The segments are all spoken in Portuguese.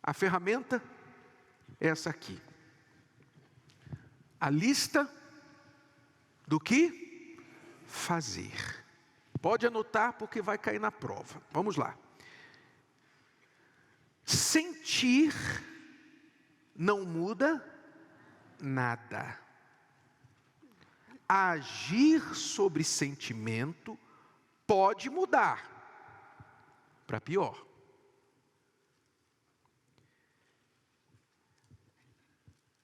A ferramenta é essa aqui. A lista do que fazer. Pode anotar porque vai cair na prova. Vamos lá. Sentir não muda nada. Agir sobre sentimento pode mudar para pior.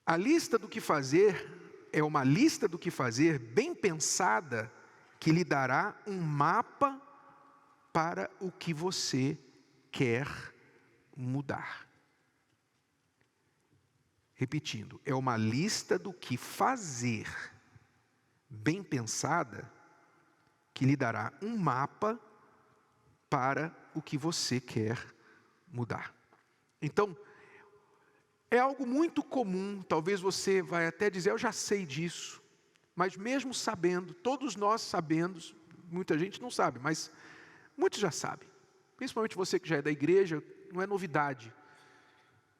A lista do que fazer é uma lista do que fazer bem pensada, que lhe dará um mapa para o que você quer mudar. Repetindo, é uma lista do que fazer bem pensada, que lhe dará um mapa para o que você quer mudar. Então, é algo muito comum, talvez você vai até dizer, eu já sei disso, mas mesmo sabendo, todos nós sabemos, muita gente não sabe, mas muitos já sabem, principalmente você que já é da igreja, não é novidade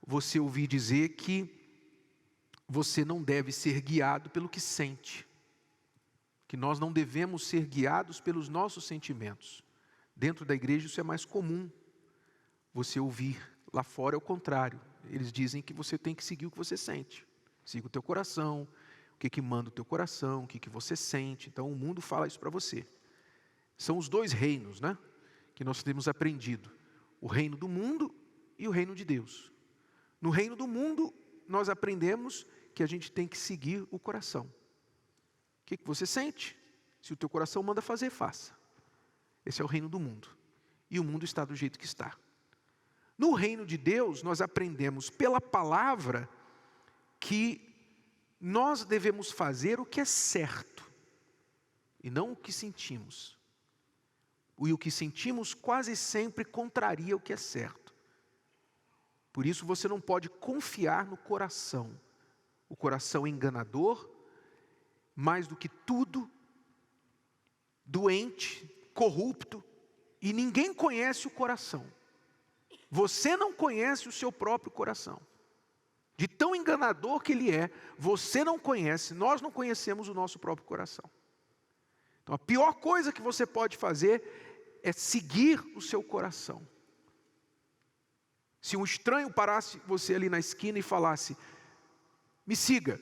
você ouvir dizer que você não deve ser guiado pelo que sente, que nós não devemos ser guiados pelos nossos sentimentos. Dentro da igreja isso é mais comum você ouvir, lá fora é o contrário. Eles dizem que você tem que seguir o que você sente. Siga o teu coração, o que manda o teu coração, o que você sente. Então o mundo fala isso para você. São os dois reinos, né, que nós temos aprendido. O reino do mundo e o reino de Deus. No reino do mundo, nós aprendemos que a gente tem que seguir o coração. O que você sente? Se o teu coração manda fazer, faça. Esse é o reino do mundo. E o mundo está do jeito que está. No reino de Deus, nós aprendemos pela palavra que nós devemos fazer o que é certo e não o que sentimos. E o que sentimos quase sempre contraria o que é certo. Por isso você não pode confiar no coração. O coração é enganador, mais do que tudo, doente, corrupto, e ninguém conhece o coração. Você não conhece o seu próprio coração. De tão enganador que ele é, você não conhece, nós não conhecemos o nosso próprio coração. Então a pior coisa que você pode fazer é seguir o seu coração. Se um estranho parasse você ali na esquina e falasse, me siga,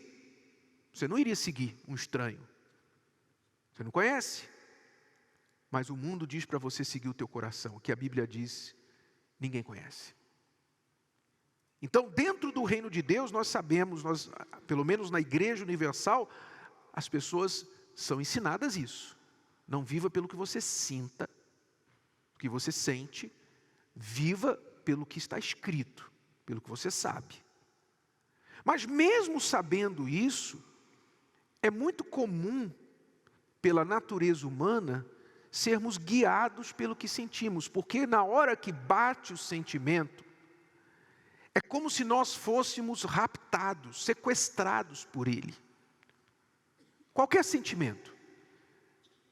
você não iria seguir um estranho. Você não conhece? Mas o mundo diz para você seguir o teu coração, o que a Bíblia diz, ninguém conhece. Então, dentro do reino de Deus, nós sabemos, pelo menos na Igreja Universal, as pessoas são ensinadas isso. Não viva pelo que você sinta, o que você sente, viva pelo que está escrito, pelo que você sabe. Mas mesmo sabendo isso, é muito comum, pela natureza humana, sermos guiados pelo que sentimos, porque na hora que bate o sentimento, é como se nós fôssemos raptados, sequestrados por ele. Qualquer sentimento,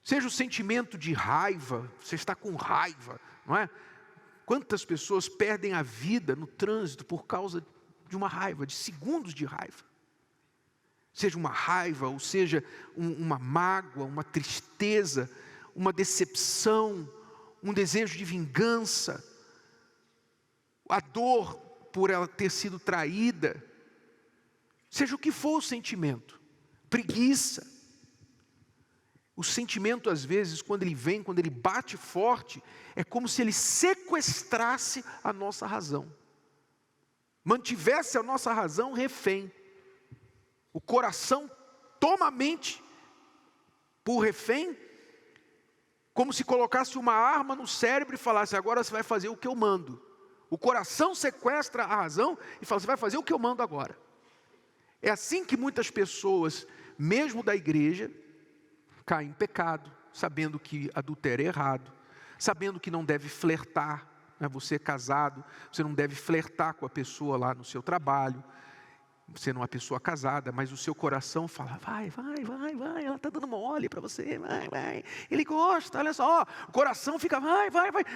seja o sentimento de raiva, você está com raiva, não é? Quantas pessoas perdem a vida no trânsito por causa de uma raiva, de segundos de raiva. Seja uma raiva, ou seja uma mágoa, uma tristeza, uma decepção, um desejo de vingança, a dor por ela ter sido traída, seja o que for o sentimento, preguiça. O sentimento às vezes, quando ele vem, quando ele bate forte, é como se ele sequestrasse a nossa razão, mantivesse a nossa razão refém. O coração toma a mente por refém, como se colocasse uma arma no cérebro e falasse, agora você vai fazer o que eu mando. O coração sequestra a razão e fala, você vai fazer o que eu mando agora. É assim que muitas pessoas, mesmo da igreja, caem em pecado, sabendo que adultério é errado, sabendo que não deve flertar, né? Você é casado, você não deve flertar com a pessoa lá no seu trabalho, você não é uma pessoa casada, mas o seu coração fala, vai, ela está dando mole para você, vai, ele gosta, olha só, o coração fica, vai,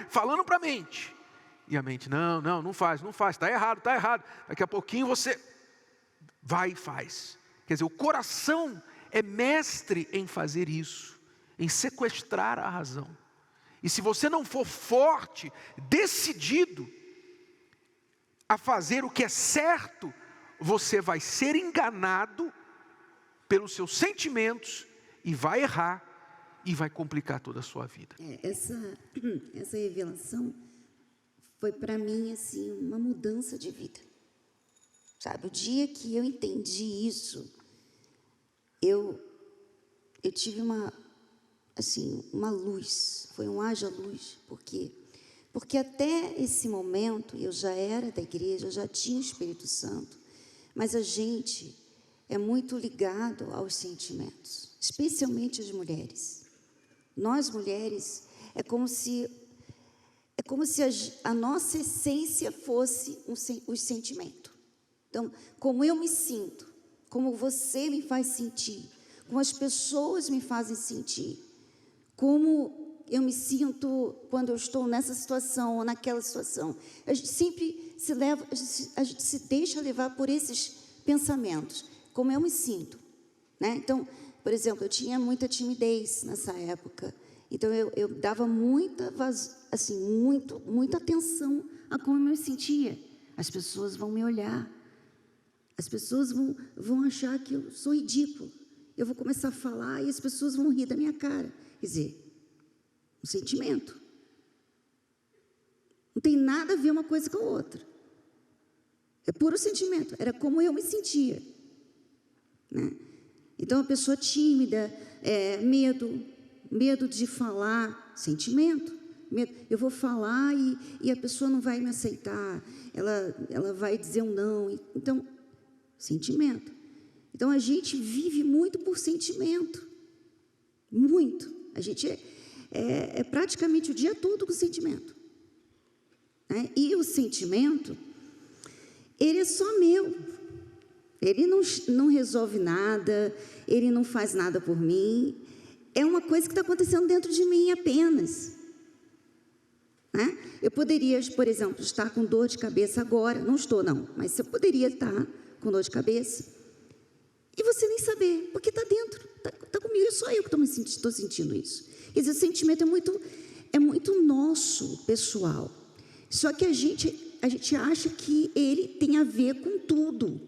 falando para a mente. E a mente, não faz, está errado. Daqui a pouquinho você vai e faz. Quer dizer, o coração é mestre em fazer isso, em sequestrar a razão. E se você não for forte, decidido a fazer o que é certo, você vai ser enganado pelos seus sentimentos e vai errar e vai complicar toda a sua vida. Essa revelação foi para mim assim uma mudança de vida. Sabe, o dia que eu entendi isso, eu tive uma luz, foi um haja luz. Por quê? Porque até esse momento eu já era da igreja, eu já tinha o Espírito Santo, mas a gente é muito ligado aos sentimentos, especialmente as mulheres. Nós mulheres, é como se a nossa essência fosse o sentimento. Então, como eu me sinto, como você me faz sentir, como as pessoas me fazem sentir, como eu me sinto quando eu estou nessa situação ou naquela situação. A gente sempre a gente se deixa levar por esses pensamentos, como eu me sinto, né? Então, por exemplo, eu tinha muita timidez nessa época, então eu dava muita atenção a como eu me sentia. As pessoas vão me olhar, as pessoas vão achar que eu sou ridículo. Eu vou começar a falar e as pessoas vão rir da minha cara. Quer dizer, um sentimento. Não tem nada a ver uma coisa com a outra. É puro sentimento. Era como eu me sentia, né? Então, a pessoa tímida, medo de falar, sentimento. Medo. Eu vou falar e a pessoa não vai me aceitar. Ela vai dizer um não. Então, sentimento. Então, a gente vive muito por sentimento. Muito. A gente é praticamente o dia todo com sentimento, né? E o sentimento, ele é só meu. Ele não resolve nada, ele não faz nada por mim. É uma coisa que está acontecendo dentro de mim apenas, né? Eu poderia, por exemplo, estar com dor de cabeça agora. Não estou, não. Mas eu poderia estar com dor de cabeça e você nem saber, porque está dentro, está comigo. É só eu que estou sentindo isso. Quer dizer, o sentimento é muito nosso, pessoal. Só que a gente acha que ele tem a ver com tudo,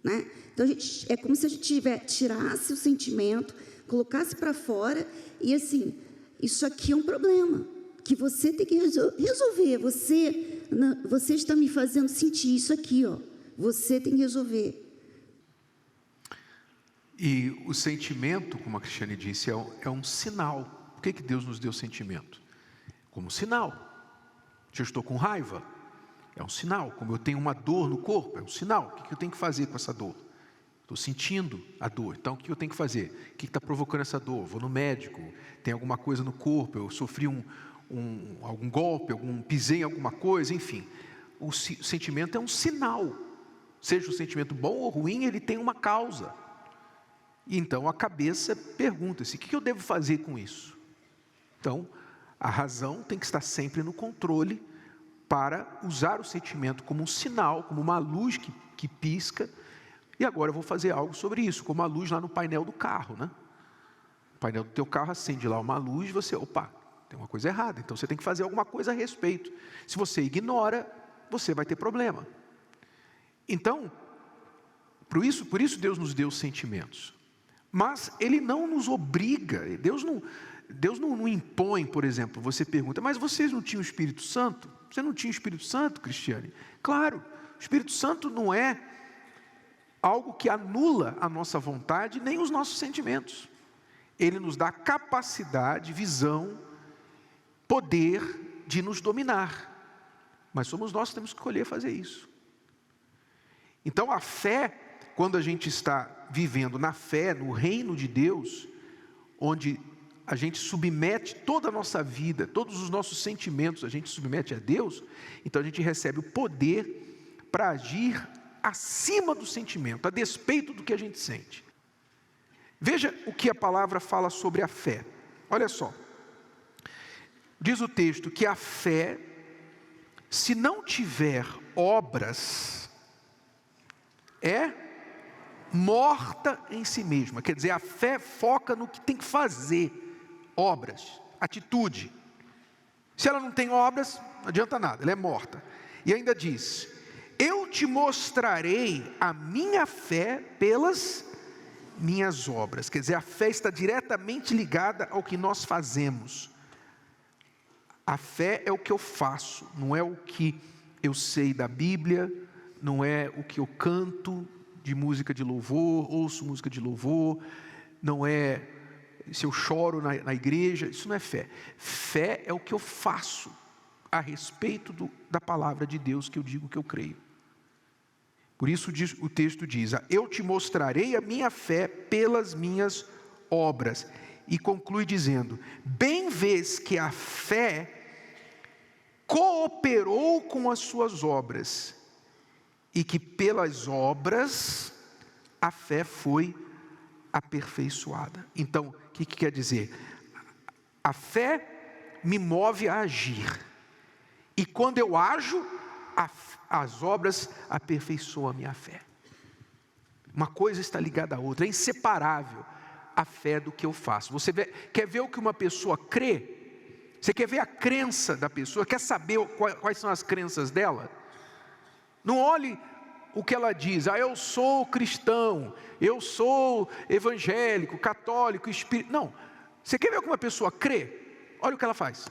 né? Então, é como se a gente tirasse o sentimento, colocasse para fora e assim, isso aqui é um problema que você tem que resolver. Você está me fazendo sentir isso aqui, ó. Você tem que resolver. E o sentimento, como a Cristiane disse, é um sinal. Por que Deus nos deu sentimento? Como sinal. Se eu estou com raiva, é um sinal. Como eu tenho uma dor no corpo, é um sinal. O que eu tenho que fazer com essa dor? Estou sentindo a dor. Então, o que eu tenho que fazer? O que está provocando essa dor? Vou no médico, tem alguma coisa no corpo, eu sofri algum golpe, pisei em alguma coisa, enfim. O sentimento é um sinal. Seja o sentimento bom ou ruim, ele tem uma causa. Então, a cabeça pergunta-se, o que eu devo fazer com isso? Então, a razão tem que estar sempre no controle para usar o sentimento como um sinal, como uma luz que pisca. E agora eu vou fazer algo sobre isso, como a luz lá no painel do carro, né? O painel do teu carro acende lá uma luz e você, opa, tem uma coisa errada. Então você tem que fazer alguma coisa a respeito. Se você ignora, você vai ter problema. Então, por isso Deus nos deu sentimentos. Mas Ele não nos obriga, Deus não impõe, por exemplo. Você pergunta, mas vocês não tinham o Espírito Santo? Você não tinha o Espírito Santo, Cristiane? Claro, o Espírito Santo não é algo que anula a nossa vontade, nem os nossos sentimentos. Ele nos dá capacidade, visão, poder de nos dominar. Mas somos nós que temos que escolher fazer isso. Então a fé, quando a gente está vivendo na fé, no reino de Deus, onde a gente submete toda a nossa vida, todos os nossos sentimentos, a gente submete a Deus, então a gente recebe o poder para agir acima do sentimento, a despeito do que a gente sente. Veja o que a palavra fala sobre a fé. Olha só, diz o texto que a fé se não tiver obras, é morta em si mesma. Quer dizer, a fé foca no que tem que fazer, obras, atitude. Se ela não tem obras, não adianta nada, ela é morta. E ainda diz: eu te mostrarei a minha fé pelas minhas obras. Quer dizer, a fé está diretamente ligada ao que nós fazemos. A fé é o que eu faço, não é o que eu sei da Bíblia, não é o que eu canto de música de louvor, ouço música de louvor, não é se eu choro na igreja, isso não é fé. Fé é o que eu faço a respeito da palavra de Deus que eu digo que eu creio. Por isso o texto diz: eu te mostrarei a minha fé pelas minhas obras. E conclui dizendo: bem vês que a fé cooperou com as suas obras, e que pelas obras a fé foi aperfeiçoada. Então, o que quer dizer? A fé me move a agir, e quando eu ajo, as obras aperfeiçoam a minha fé. Uma coisa está ligada à outra, é inseparável a fé do que eu faço. Você quer ver o que uma pessoa crê? Você quer ver a crença da pessoa? Quer saber quais são as crenças dela? Não olhe o que ela diz: eu sou cristão, eu sou evangélico, católico, espírita. Não, você quer ver o que uma pessoa crê? Olha o que ela faz.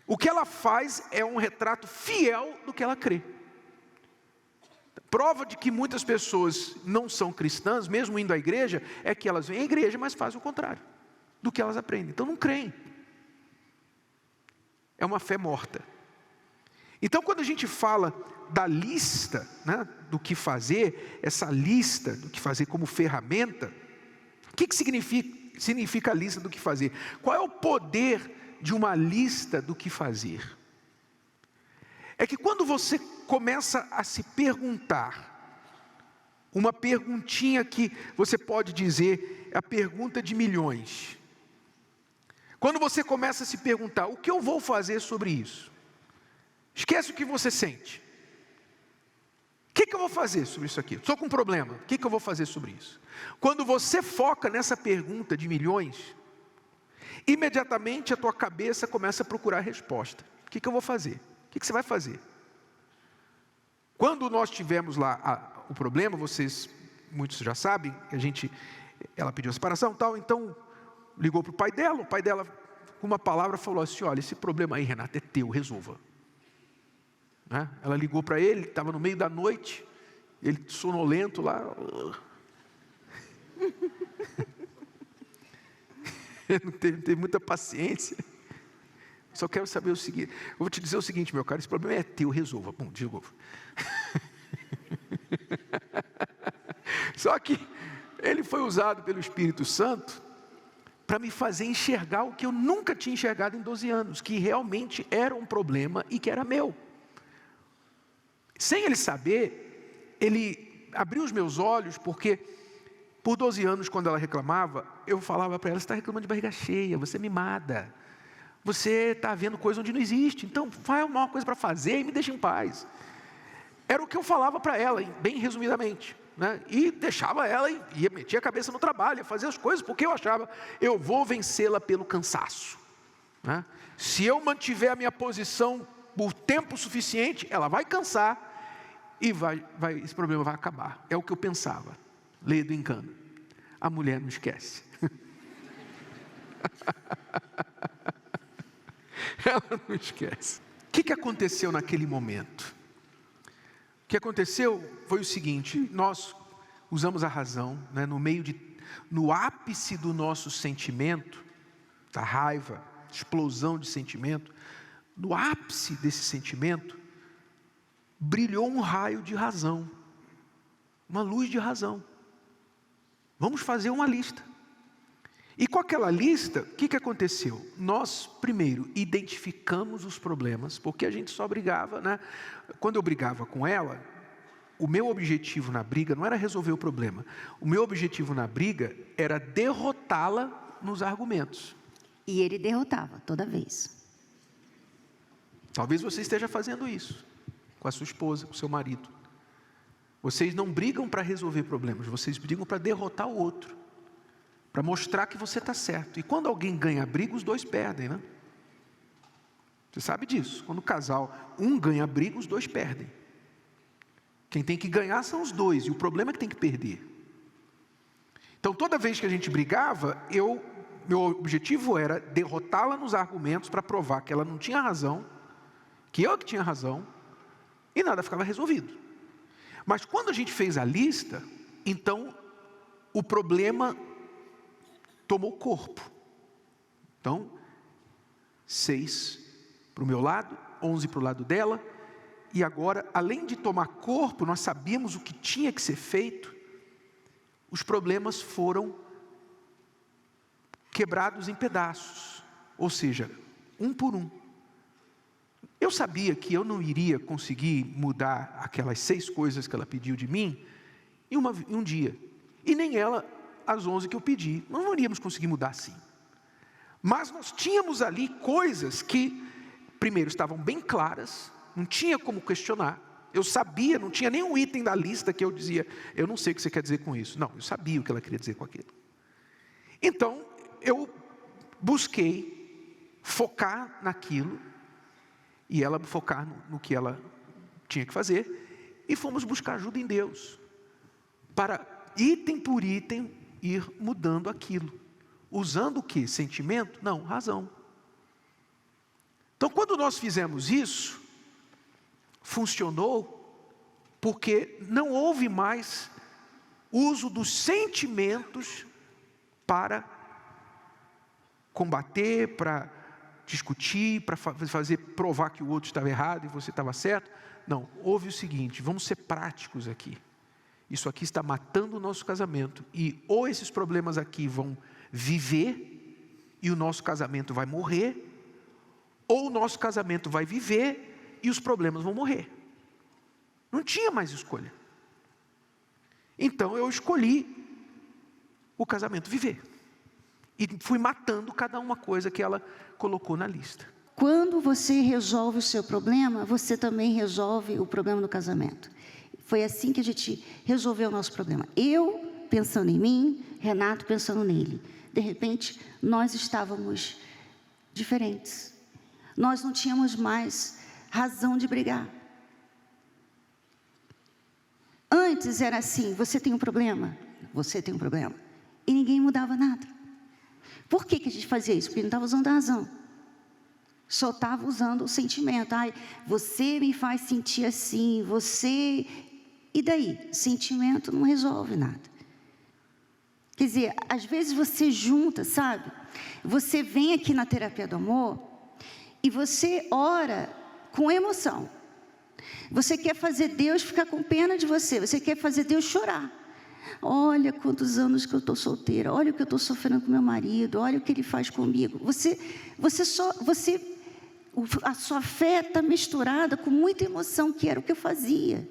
O que ela faz é um retrato fiel do que ela crê. Prova de que muitas pessoas não são cristãs, mesmo indo à igreja, é que elas vêm à igreja, mas fazem o contrário do que elas aprendem. Então não creem. É uma fé morta. Então, quando a gente fala da lista, né, do que fazer, essa lista do que fazer como ferramenta, o que significa a lista do que fazer? Qual é o poder de uma lista do que fazer? É que quando você começa a se perguntar, uma perguntinha que você pode dizer, a pergunta de milhões. Quando você começa a se perguntar: o que eu vou fazer sobre isso? Esquece o que você sente. O que eu vou fazer sobre isso aqui? Estou com um problema, o que eu vou fazer sobre isso? Quando você foca nessa pergunta de milhões, imediatamente a tua cabeça começa a procurar a resposta. O que eu vou fazer? O que você vai fazer? Quando nós tivemos lá o problema, muitos já sabem, ela pediu a separação e tal, então ligou para o pai dela, com uma palavra falou assim: olha, esse problema aí, Renato, é teu, resolva. Né? Ela ligou para ele, estava no meio da noite, ele sonolento lá. Não teve muita paciência. Só quero saber o seguinte, eu vou te dizer o seguinte, meu caro, esse problema é teu, resolva. Bom, desligou. Só que ele foi usado pelo Espírito Santo para me fazer enxergar o que eu nunca tinha enxergado em 12 anos, que realmente era um problema e que era meu. Sem ele saber, ele abriu os meus olhos, porque por 12 anos, quando ela reclamava, eu falava para ela: você está reclamando de barriga cheia, você é mimada, você está vendo coisa onde não existe, então vai arrumar uma coisa para fazer e me deixa em paz. Era o que eu falava para ela, bem resumidamente, né? E deixava ela, ia meter a cabeça no trabalho, ia fazer as coisas, porque eu achava: eu vou vencê-la pelo cansaço, né? Se eu mantiver a minha posição por tempo suficiente, ela vai cansar e esse problema vai acabar. É o que eu pensava. Lei do engano. A mulher não esquece. Ela não esquece. O que aconteceu naquele momento? O que aconteceu foi o seguinte: nós usamos a razão, né, no ápice do nosso sentimento, da raiva, explosão de sentimento, no ápice desse sentimento, brilhou um raio de razão, uma luz de razão. Vamos fazer uma lista. E com aquela lista, o que aconteceu? Nós, primeiro, identificamos os problemas, porque a gente só brigava, né? Quando eu brigava com ela, o meu objetivo na briga não era resolver o problema. O meu objetivo na briga era derrotá-la nos argumentos. E ele derrotava toda vez. Talvez você esteja fazendo isso com a sua esposa, com o seu marido. Vocês não brigam para resolver problemas, vocês brigam para derrotar o outro, para mostrar que você está certo. E quando alguém ganha a briga, os dois perdem, né? Você sabe disso. Quando o casal, um ganha a briga, os dois perdem. Quem tem que ganhar são os dois, e o problema é que tem que perder. Então toda vez que a gente brigava, meu objetivo era derrotá-la nos argumentos para provar que ela não tinha razão, que eu que tinha razão, e nada ficava resolvido. Mas quando a gente fez a lista, então o problema tomou corpo. Então, 6 para o meu lado, 11 para o lado dela, e agora, além de tomar corpo, nós sabíamos o que tinha que ser feito, os problemas foram quebrados em pedaços, ou seja, um por um. Eu sabia que eu não iria conseguir mudar aquelas 6 coisas que ela pediu de mim em um dia, e nem ela as 11 que eu pedi. Nós não iríamos conseguir mudar assim. Mas nós tínhamos ali coisas que, primeiro, estavam bem claras, não tinha como questionar. Eu sabia, não tinha nenhum item da lista que eu dizia, eu não sei o que você quer dizer com isso. Não, eu sabia o que ela queria dizer com aquilo. Então, eu busquei focar naquilo, e ela focar no que ela tinha que fazer, e fomos buscar ajuda em Deus, para item por item ir mudando aquilo. Usando o que? Sentimento? Não, razão. Então quando nós fizemos isso, funcionou, porque não houve mais uso dos sentimentos para combater, para discutir, para provar que o outro estava errado e você estava certo. Não, houve o seguinte: vamos ser práticos aqui. Isso aqui está matando o nosso casamento, e ou esses problemas aqui vão viver e o nosso casamento vai morrer, ou o nosso casamento vai viver e os problemas vão morrer. Não tinha mais escolha. Então eu escolhi o casamento viver, e fui matando cada uma coisa que ela colocou na lista. Quando você resolve o seu problema, você também resolve o problema do casamento. Foi assim que a gente resolveu o nosso problema. Eu pensando em mim, Renato pensando nele. De repente, nós estávamos diferentes. Nós não tínhamos mais razão de brigar. Antes era assim: você tem um problema, você tem um problema. E ninguém mudava nada. Por que a gente fazia isso? Porque não estava usando a razão. Só estava usando o sentimento. Ai, você me faz sentir assim, você... E daí? Sentimento não resolve nada. Quer dizer, às vezes você junta, sabe? Você vem aqui na terapia do amor e você ora com emoção. Você quer fazer Deus ficar com pena de você. Você quer fazer Deus chorar. Olha quantos anos que eu estou solteira. Olha o que eu estou sofrendo com meu marido. Olha o que ele faz comigo. A sua fé está misturada com muita emoção, que era o que eu fazia.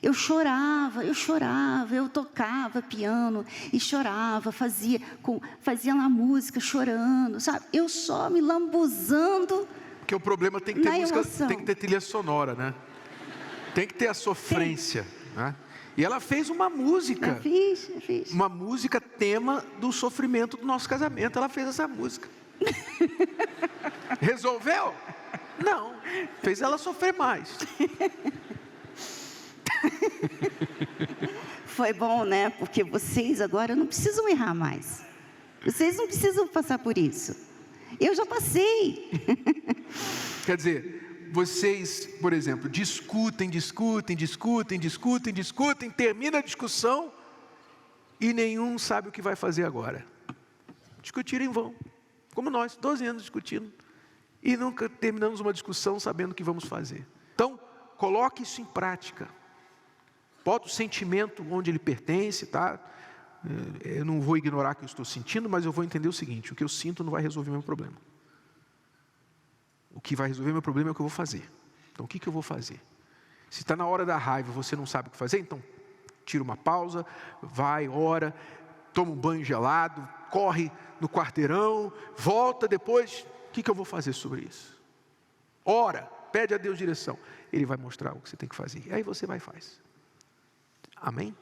Eu chorava, eu tocava piano e chorava, fazia uma música chorando, sabe? Eu só me lambuzando. Porque o problema tem que ter música, emoção. Tem que ter trilha sonora, né? Tem que ter a sofrência, né? E ela fez uma música. Eu fiz. Uma música tema do sofrimento do nosso casamento. Ela fez essa música. Resolveu? Não. Fez ela sofrer mais. Foi bom, né? Porque vocês agora não precisam errar mais. Vocês não precisam passar por isso. Eu já passei. Quer dizer, vocês, por exemplo, discutem, termina a discussão e nenhum sabe o que vai fazer agora. Discutiram em vão. Como nós, 12 anos discutindo e nunca terminamos uma discussão sabendo o que vamos fazer. Então, coloque isso em prática. Bota o sentimento onde ele pertence, tá? Eu não vou ignorar o que eu estou sentindo, mas eu vou entender o seguinte: o que eu sinto não vai resolver meu problema. O que vai resolver meu problema é o que eu vou fazer. Então, o que eu vou fazer? Se está na hora da raiva e você não sabe o que fazer, então tira uma pausa, vai, ora, toma um banho gelado, corre no quarteirão, volta depois. O que eu vou fazer sobre isso? Ora, pede a Deus direção. Ele vai mostrar o que você tem que fazer. E aí você vai e faz. Amém?